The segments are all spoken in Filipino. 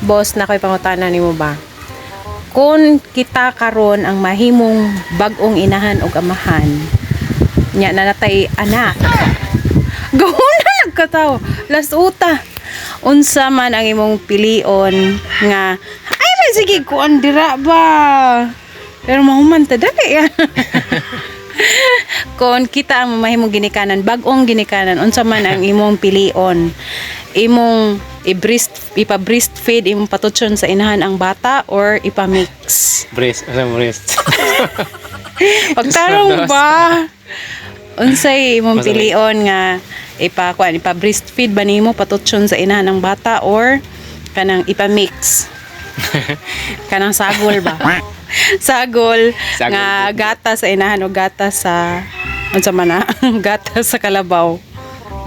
Boss, na ko'y pangutana nimo ba? Kung kita karon ang mahimong bag-ong inahan o amahan, nya na natay anak. Gahuna nagkataw. Last uta. Unsa man ang imong pilion nga ay man sige kuan dira ba. Pero mahuman ta dali. Kung kita ang mahimong ginikanan, bag-ong ginikanan, unsa man ang imong pilion? Imong ipa-breastfeed, imong patutson sa inahan ang bata or ipa-mix? Breast, alam mo breast. Pagtarong ba? Unsay imong pilion nga ipa-breastfeed ba nimo patutson sa inahan ng bata or kanang ipa-mix? Kanang sagol ba? Sagol nga gata sa inahan o gata sa unsa man na? Gata sa kalabaw.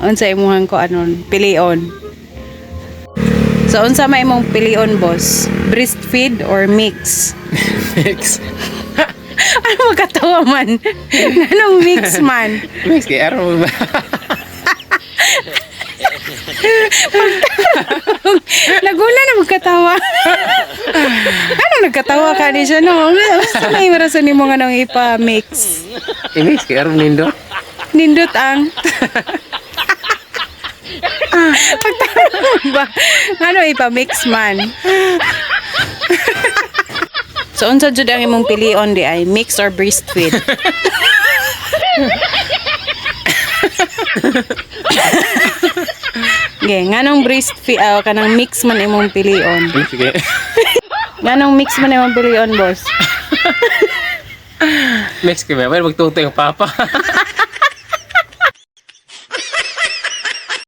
Unsa imong ko anon pilion? So unsa may imong pilion, boss? Breastfeed or mix? Mix. Ano magkatawa man? Anong mix man? Mix kay araw ba? Laguna na magkatawa. Ano nagkatawa ka ni siya no? Basta may marasan ni mo nga nang ipa-mix. Mix kay araw nindo. Nindot ang pagtanong ba? Ano ipa-mix man? So unsa jud ang imong pilion di ay mix or breastfeed? Nganong breastfeed kanang mix man imong pilion? Sige. Nganong mix man imong pilion, boss? Mix kay ba? Magtutoy ang papa.